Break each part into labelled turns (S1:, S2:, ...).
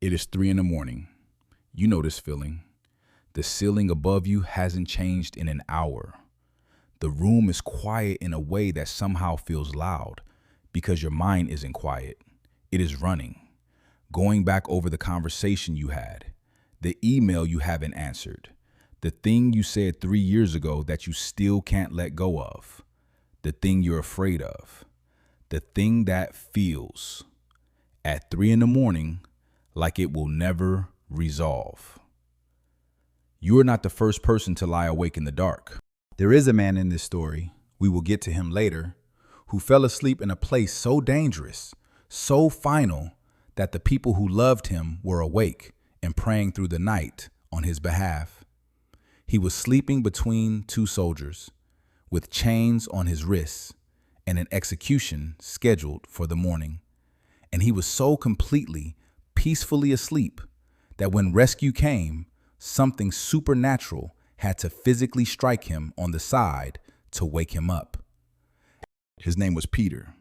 S1: It is 3 in the morning. You know this feeling. The ceiling above you hasn't changed in an hour. The room is quiet in a way that somehow feels loud because your mind isn't quiet. It is running, going back over the conversation you had, the email you haven't answered, the thing you said 3 years ago that you still can't let go of, the thing you're afraid of, the thing that feels at 3 in the morning like it will never resolve. You are not the first person to lie awake in the dark. There is a man in this story, we will get to him later, who fell asleep in a place so dangerous, so final, that the people who loved him were awake and praying through the night on his behalf. He was sleeping between two soldiers, with chains on his wrists and an execution scheduled for the morning. And he was so completely, peacefully asleep that when rescue came, something supernatural had to physically strike him on the side to wake him up. His name was Peter.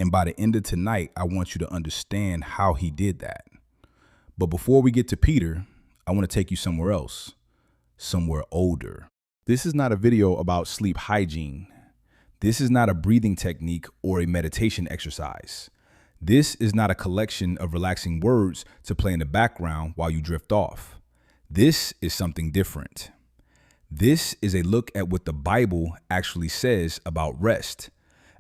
S1: And by the end of tonight, I want you to understand how he did that. But before we get to Peter, I want to take you somewhere else, somewhere older. This is not a video about sleep hygiene. This is not a breathing technique or a meditation exercise. This is not a collection of relaxing words to play in the background while you drift off. This is something different. This is a look at what the Bible actually says about rest,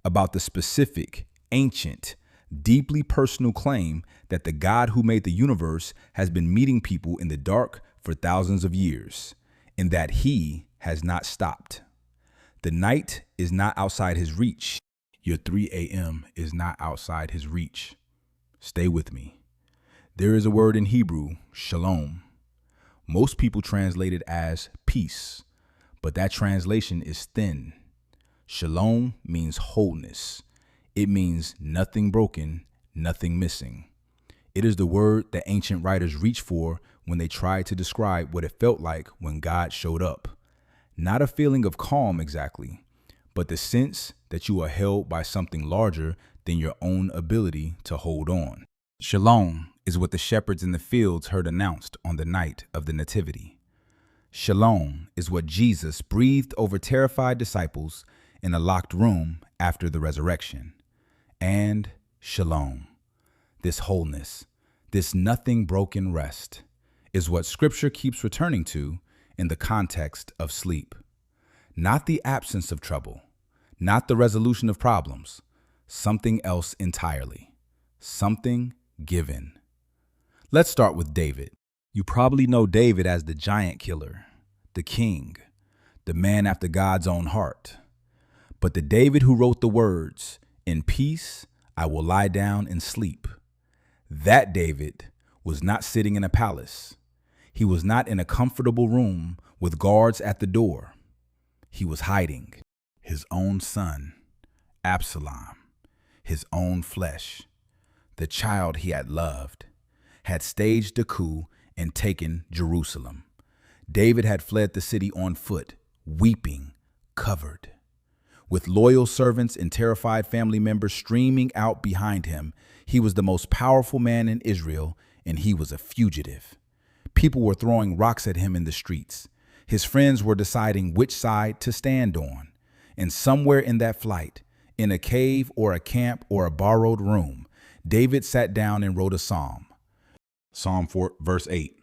S1: about the specific, ancient, deeply personal claim that the God who made the universe has been meeting people in the dark for thousands of years, and that he has not stopped. The night is not outside his reach. Your 3 a.m. is not outside his reach. Stay with me. There is a word in Hebrew, shalom. Most people translate it as peace, but that translation is thin. Shalom means wholeness. It means nothing broken, nothing missing. It is the word that ancient writers reached for when they tried to describe what it felt like when God showed up. Not a feeling of calm exactly, but the sense that you are held by something larger than your own ability to hold on. Shalom is what the shepherds in the fields heard announced on the night of the Nativity. Shalom is what Jesus breathed over terrified disciples in a locked room after the resurrection. And shalom, this wholeness, this nothing broken rest, is what Scripture keeps returning to in the context of sleep. Not the absence of trouble, not the resolution of problems, something else entirely, something given. Let's start with David. You probably know David as the giant killer, the king, the man after God's own heart. But the David who wrote the words, "In peace I will lie down and sleep," that David was not sitting in a palace. He was not in a comfortable room with guards at the door. He was hiding. His own son, Absalom, his own flesh, the child he had loved, had staged a coup and taken Jerusalem. David had fled the city on foot, weeping, covered. With loyal servants and terrified family members streaming out behind him, he was the most powerful man in Israel, and he was a fugitive. People were throwing rocks at him in the streets. His friends were deciding which side to stand on. And somewhere in that flight, in a cave or a camp or a borrowed room, David sat down and wrote a psalm. Psalm 4, verse 8.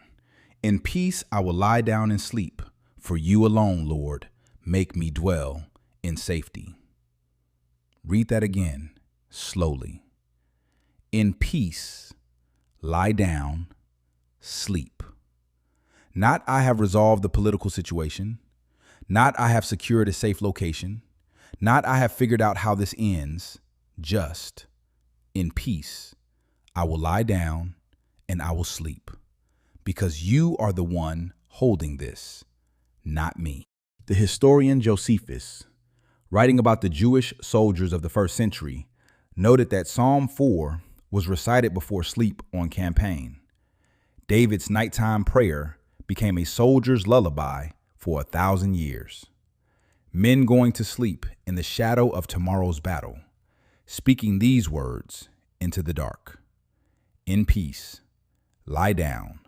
S1: "In peace I will lie down and sleep, for you alone, Lord, make me dwell in safety." Read that again, slowly. In peace, lie down, sleep. Not I have resolved the political situation. Not I have secured a safe location. Not I have figured out how this ends. Just, in peace, I will lie down and I will sleep, because you are the one holding this, not me. The historian Josephus, writing about the Jewish soldiers of the first century, noted that Psalm 4 was recited before sleep on campaign. David's nighttime prayer became a soldier's lullaby for 1,000 years. Men going to sleep in the shadow of tomorrow's battle, speaking these words into the dark. In peace, lie down,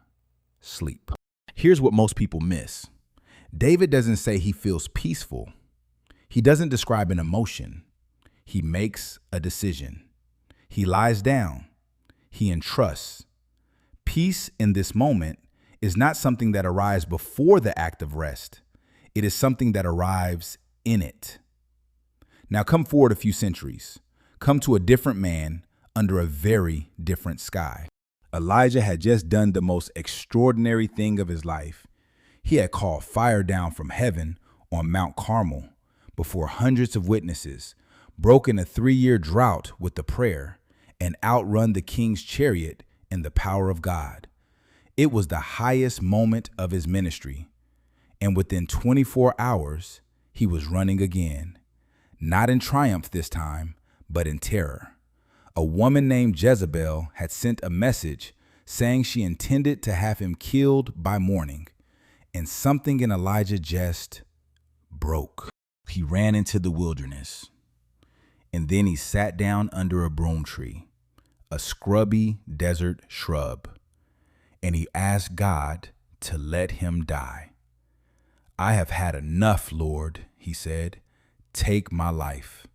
S1: sleep. Here's what most people miss. David doesn't say he feels peaceful. He doesn't describe an emotion. He makes a decision. He lies down. He entrusts. Peace in this moment is not something that arrives before the act of rest. It is something that arrives in it. Now come forward a few centuries. Come to a different man under a very different sky. Elijah had just done the most extraordinary thing of his life. He had called fire down from heaven on Mount Carmel before hundreds of witnesses, broken a 3-year drought with the prayer, and outrun the king's chariot in the power of God. It was the highest moment of his ministry. And within 24 hours, he was running again. Not in triumph this time, but in terror. A woman named Jezebel had sent a message saying she intended to have him killed by morning. And something in Elijah just broke. He ran into the wilderness. And then he sat down under a broom tree, a scrubby desert shrub. And he asked God to let him die. "I have had enough, Lord," he said. "Take my life."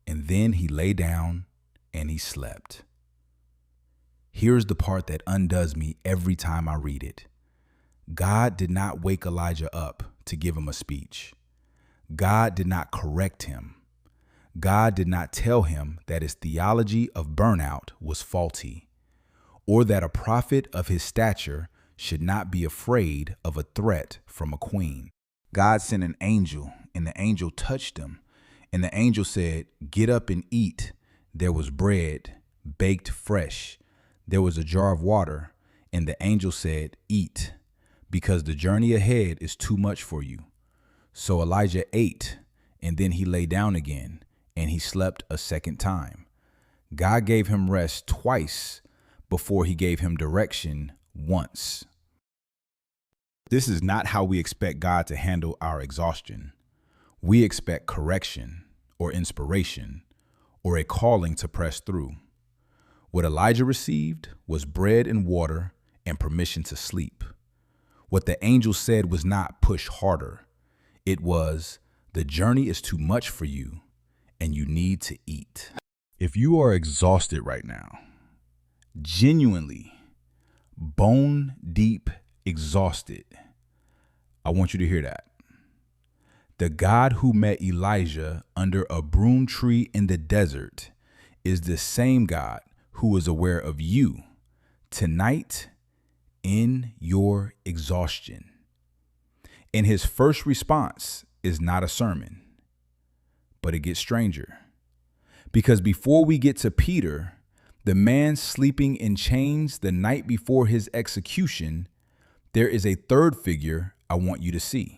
S1: And then he lay down and he slept. Here's the part that undoes me every time I read it. God did not wake Elijah up to give him a speech. God did not correct him. God did not tell him that his theology of burnout was faulty, or that a prophet of his stature should not be afraid of a threat from a queen. God sent an angel, and the angel touched him, and the angel said, "Get up and eat." There was bread, baked fresh. There was a jar of water, and the angel said, "Eat, because the journey ahead is too much for you." So Elijah ate, and then he lay down again, and he slept a second time. God gave him rest twice before he gave him direction once. This is not how we expect God to handle our exhaustion. We expect correction or inspiration or a calling to press through. What Elijah received was bread and water and permission to sleep. What the angel said was not push harder. It was, the journey is too much for you and you need to eat. If you are exhausted right now, genuinely, bone deep exhausted, I want you to hear that. The God who met Elijah under a broom tree in the desert is the same God who is aware of you tonight in your exhaustion. And his first response is not a sermon, but it gets stranger. Because before we get to Peter, the man sleeping in chains the night before his execution, there is a third figure I want you to see.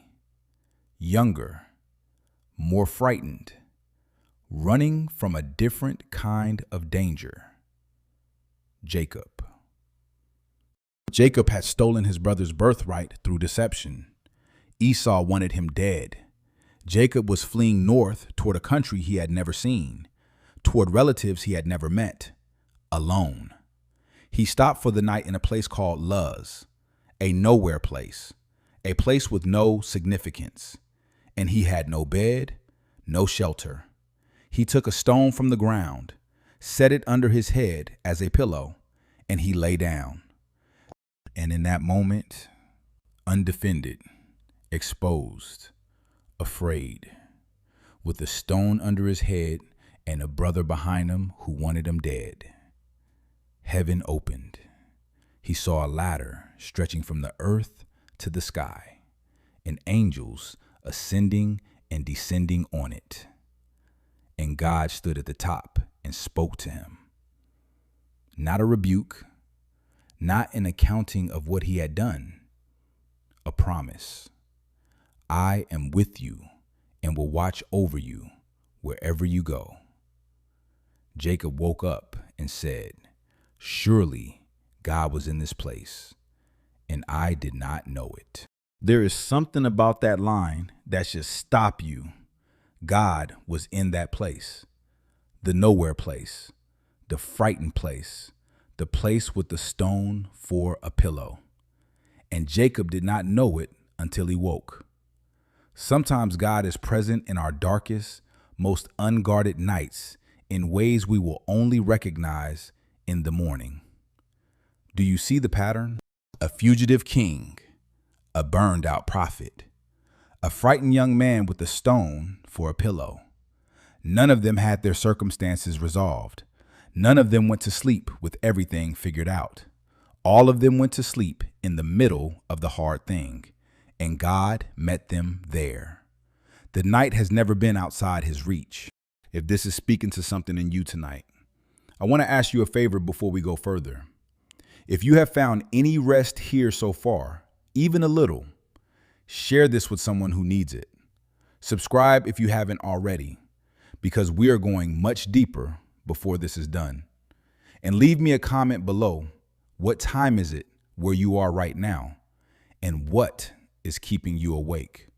S1: Younger, more frightened, running from a different kind of danger. Jacob. Jacob had stolen his brother's birthright through deception. Esau wanted him dead. Jacob was fleeing north toward a country he had never seen, toward relatives he had never met, alone. He stopped for the night in a place called Luz, a nowhere place, a place with no significance. And he had no bed, no shelter. He took a stone from the ground, set it under his head as a pillow, and he lay down. And in that moment, undefended, exposed, afraid, with a stone under his head and a brother behind him who wanted him dead, heaven opened. He saw a ladder stretching from the earth to the sky, and angels ascending and descending on it. And God stood at the top and spoke to him. Not a rebuke, not an accounting of what he had done, a promise. I am with you and will watch over you wherever you go. Jacob woke up and said, "Surely God was in this place, and I did not know it." There is something about that line that should stop you. God was in that place, the nowhere place, the frightened place, the place with the stone for a pillow. And Jacob did not know it until he woke. Sometimes God is present in our darkest, most unguarded nights in ways we will only recognize in the morning. Do you see the pattern? A fugitive king, a burned out prophet, a frightened young man with a stone for a pillow. None of them had their circumstances resolved. None of them went to sleep with everything figured out. All of them went to sleep in the middle of the hard thing, and God met them there. The night has never been outside his reach. If this is speaking to something in you tonight, I want to ask you a favor before we go further. If you have found any rest here so far, even a little, share this with someone who needs it. Subscribe if you haven't already, because we are going much deeper before this is done. And leave me a comment below. What time is it where you are right now? And what is keeping you awake?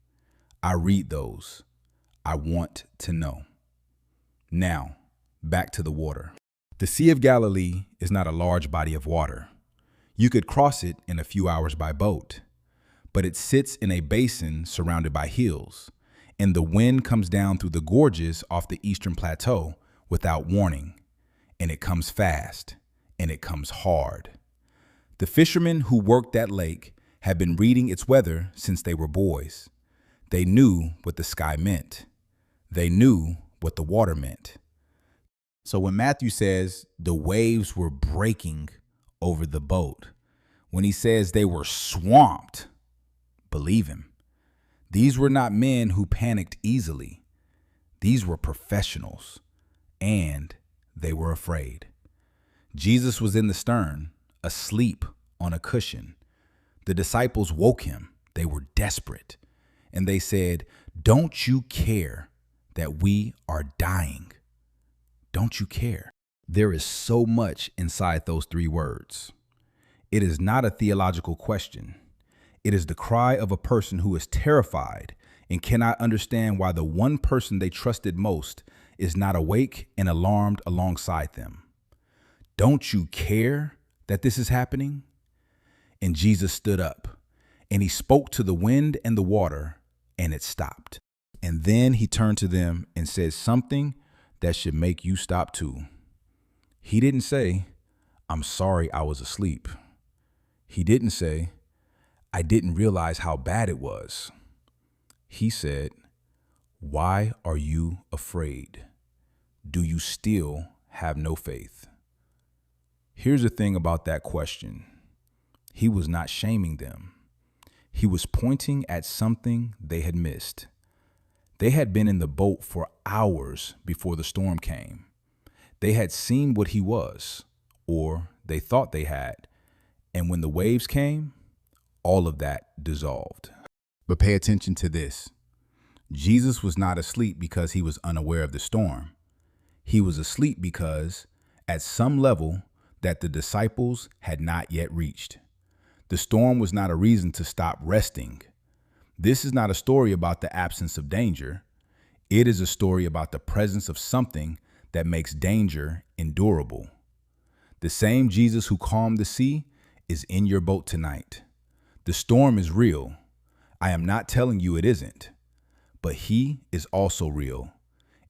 S1: I read those. I want to know. Now, back to the water. The Sea of Galilee is not a large body of water. You could cross it in a few hours by boat, but it sits in a basin surrounded by hills, and the wind comes down through the gorges off the eastern plateau without warning, and it comes fast, and it comes hard. The fishermen who worked that lake had been reading its weather since they were boys. They knew what the sky meant. They knew what the water meant. So when Matthew says the waves were breaking over the boat, when he says they were swamped, believe him. These were not men who panicked easily. These were professionals, and they were afraid. Jesus was in the stern, asleep on a cushion. The disciples woke him. They were desperate, and they said, "Don't you care that we are dying? Don't you care?" There is so much inside those three words. It is not a theological question. It is the cry of a person who is terrified and cannot understand why the one person they trusted most is not awake and alarmed alongside them. Don't you care that this is happening? And Jesus stood up, and he spoke to the wind and the water, and it stopped. And then he turned to them and said something that should make you stop too. He didn't say, "I'm sorry I was asleep." He didn't say, "I didn't realize how bad it was." He said, "Why are you afraid? Do you still have no faith?" Here's the thing about that question. He was not shaming them. He was pointing at something they had missed. They had been in the boat for hours before the storm came. They had seen what he was, or they thought they had. And when the waves came, all of that dissolved. But pay attention to this. Jesus was not asleep because he was unaware of the storm. He was asleep because, at some level, that the disciples had not yet reached. The storm was not a reason to stop resting. This is not a story about the absence of danger. It is a story about the presence of something that makes danger endurable. The same Jesus who calmed the sea is in your boat tonight. The storm is real. I am not telling you it isn't, but he is also real,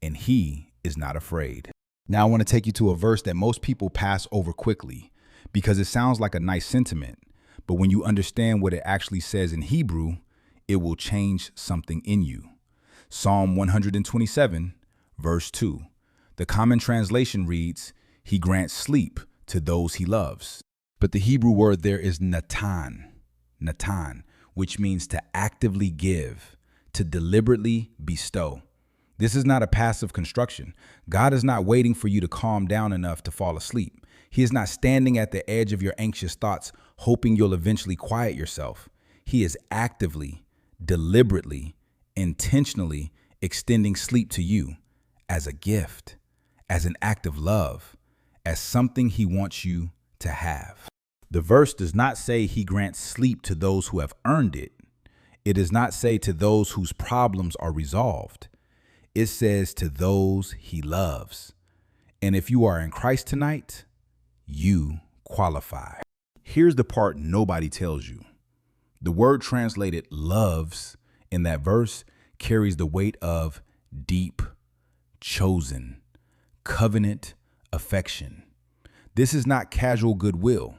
S1: and he is not afraid. Now I want to take you to a verse that most people pass over quickly because it sounds like a nice sentiment, but when you understand what it actually says in Hebrew, it will change something in you. Psalm 127, verse 2. The Common Translation reads, "He grants sleep to those he loves." But the Hebrew word there is natan, which means to actively give, to deliberately bestow. This is not a passive construction. God is not waiting for you to calm down enough to fall asleep. He is not standing at the edge of your anxious thoughts, hoping you'll eventually quiet yourself. He is actively, deliberately, intentionally extending sleep to you as a gift, as an act of love, as something he wants you to have. The verse does not say he grants sleep to those who have earned it. It does not say to those whose problems are resolved. It says to those he loves. And if you are in Christ tonight, you qualify. Here's the part nobody tells you. The word translated loves in that verse carries the weight of deep, chosen, covenant affection. This is not casual goodwill.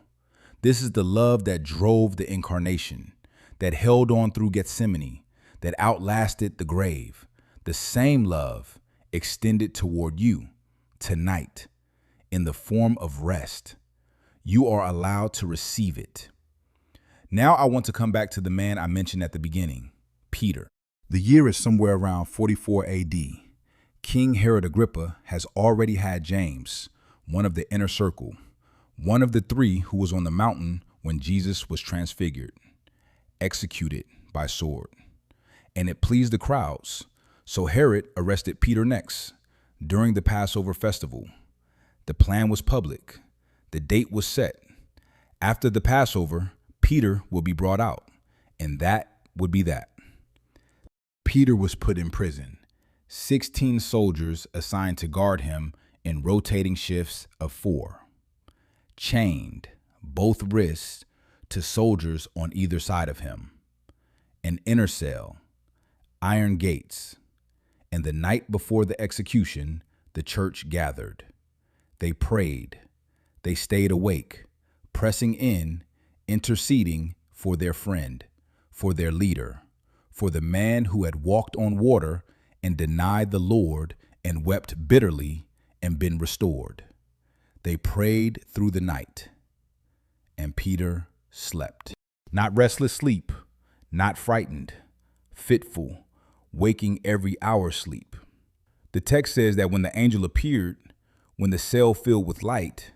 S1: This is the love that drove the incarnation, that held on through Gethsemane, that outlasted the grave. The same love extended toward you tonight in the form of rest. You are allowed to receive it. Now I want to come back to the man I mentioned at the beginning, Peter. The year is somewhere around 44 AD. King Herod Agrippa has already had James, one of the inner circle, one of the three who was on the mountain when Jesus was transfigured, executed by sword. And it pleased the crowds, so Herod arrested Peter next, during the Passover festival. The plan was public. The date was set. After the Passover, Peter will be brought out, and that would be that. Peter was put in prison. 16 soldiers assigned to guard him in rotating shifts of 4. Chained, both wrists, to soldiers on either side of him. An inner cell, iron gates. And the night before the execution, the church gathered. They prayed. They stayed awake, pressing in, interceding for their friend, for their leader, for the man who had walked on water and denied the Lord and wept bitterly and been restored. They prayed through the night, and Peter slept. Not restless sleep, not frightened, fitful, waking every hour sleep. The text says that when the angel appeared, when the cell filled with light,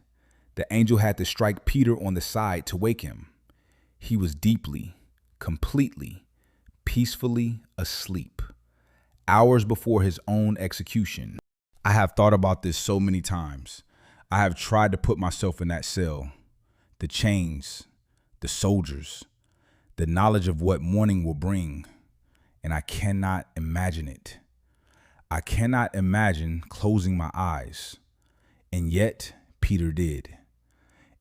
S1: the angel had to strike Peter on the side to wake him. He was deeply, completely, peacefully asleep, hours before his own execution. I have thought about this so many times. I have tried to put myself in that cell, the chains, the soldiers, the knowledge of what morning will bring, and I cannot imagine it. I cannot imagine closing my eyes, and yet Peter did.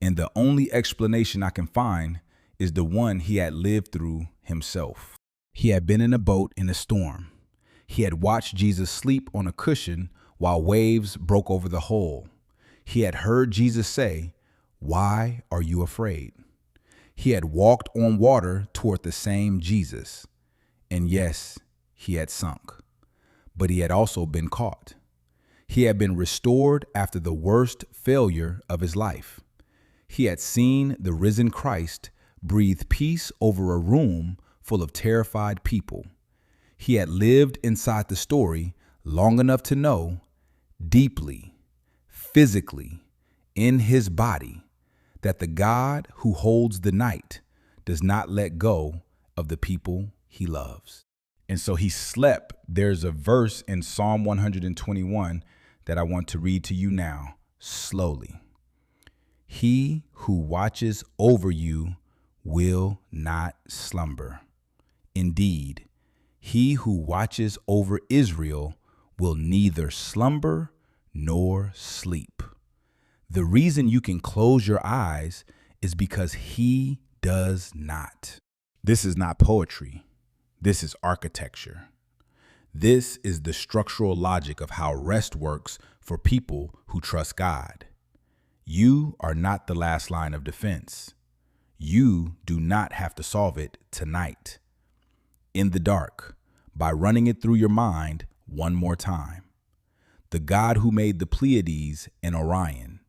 S1: And the only explanation I can find is the one he had lived through himself. He had been in a boat in a storm. He had watched Jesus sleep on a cushion while waves broke over the hull. He had heard Jesus say, "Why are you afraid?" He had walked on water toward the same Jesus. And yes, he had sunk. But he had also been caught. He had been restored after the worst failure of his life. He had seen the risen Christ breathe peace over a room full of terrified people. He had lived inside the story long enough to know, deeply, physically, in his body, that the God who holds the night does not let go of the people he loves. And so he slept. There's a verse in Psalm 121 that I want to read to you now, slowly. He who watches over you will not slumber. Indeed, he who watches over Israel will neither slumber nor sleep. The reason you can close your eyes is because he does not. This is not poetry. This is architecture. This is the structural logic of how rest works for people who trust God. You are not the last line of defense. You do not have to solve it tonight, in the dark, by running it through your mind one more time. The God who made the Pleiades and Orion,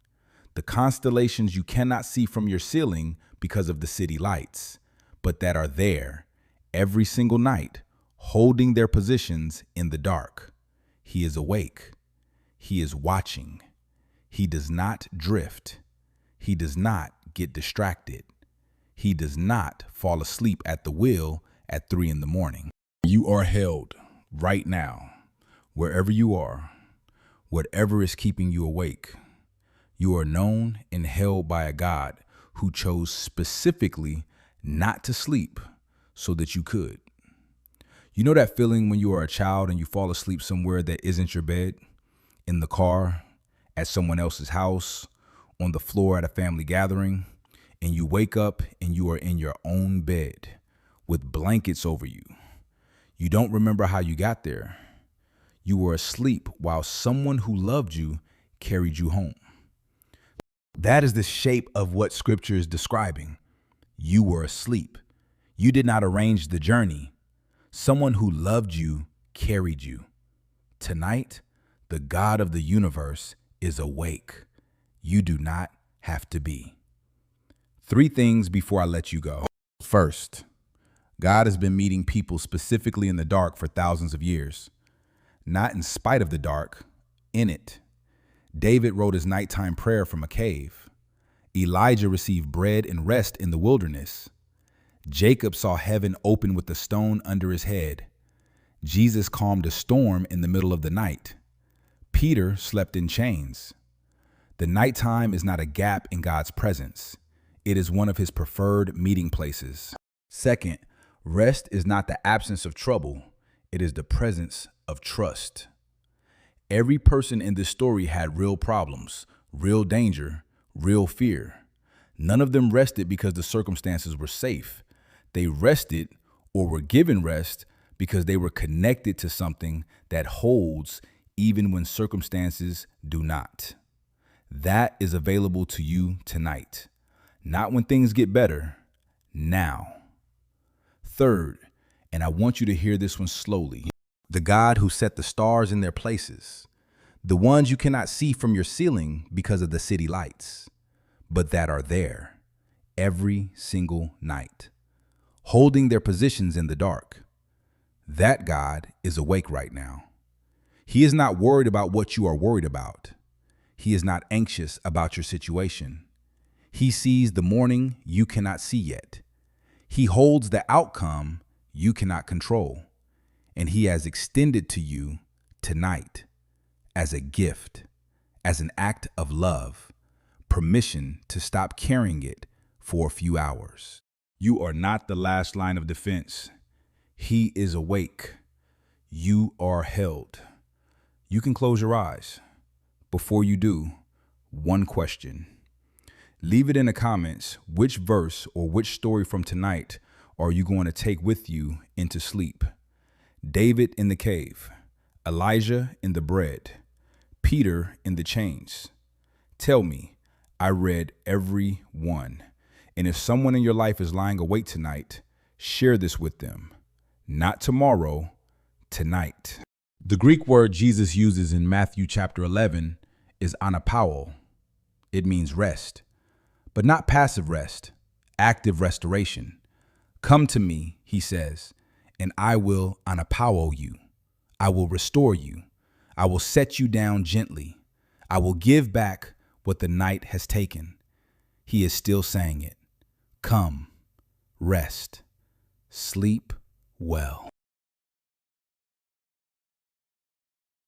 S1: the constellations you cannot see from your ceiling because of the city lights, but that are there every single night, holding their positions in the dark. He is awake. He is watching. He does not drift. He does not get distracted. He does not fall asleep at the wheel at 3 a.m. You are held right now, wherever you are, whatever is keeping you awake. You are known and held by a God who chose specifically not to sleep so that you could. You know that feeling when you are a child and you fall asleep somewhere that isn't your bed, in the car, at someone else's house, on the floor at a family gathering, and you wake up and you are in your own bed with blankets over you. You don't remember how you got there. You were asleep while someone who loved you carried you home. That is the shape of what Scripture is describing. You were asleep. You did not arrange the journey. Someone who loved you carried you. Tonight, the God of the universe is awake. You do not have to be. 3 things before I let you go. First, God has been meeting people specifically in the dark for thousands of years. Not in spite of the dark, in it. David wrote his nighttime prayer from a cave. Elijah received bread and rest in the wilderness. Jacob saw heaven open with a stone under his head. Jesus calmed a storm in the middle of the night. Peter slept in chains. The nighttime is not a gap in God's presence. It is one of his preferred meeting places. Second, rest is not the absence of trouble. It is the presence of trust. Every person in this story had real problems, real danger, real fear. None of them rested because the circumstances were safe. They rested or were given rest because they were connected to something that holds even when circumstances do not. That is available to you tonight. Not when things get better, now. Third, and I want you to hear this one slowly. The God who set the stars in their places, the ones you cannot see from your ceiling because of the city lights, but that are there every single night, holding their positions in the dark. That God is awake right now. He is not worried about what you are worried about. He is not anxious about your situation. He sees the morning you cannot see yet. He holds the outcome you cannot control. And he has extended to you tonight as a gift, as an act of love, permission to stop carrying it for a few hours. You are not the last line of defense. He is awake. You are held. You can close your eyes. Before you do, one question. Leave it in the comments. Which verse or which story from tonight are you going to take with you into sleep? David in the cave, Elijah in the bread, Peter in the chains. Tell me, I read every one. And if someone in your life is lying awake tonight, share this with them. Not tomorrow, tonight. The Greek word Jesus uses in Matthew chapter 11 is anapao. It means rest, but not passive rest, active restoration. Come to me, he says, and I will anapao you. I will restore you. I will set you down gently. I will give back what the night has taken. He is still saying it. Come, rest, sleep well.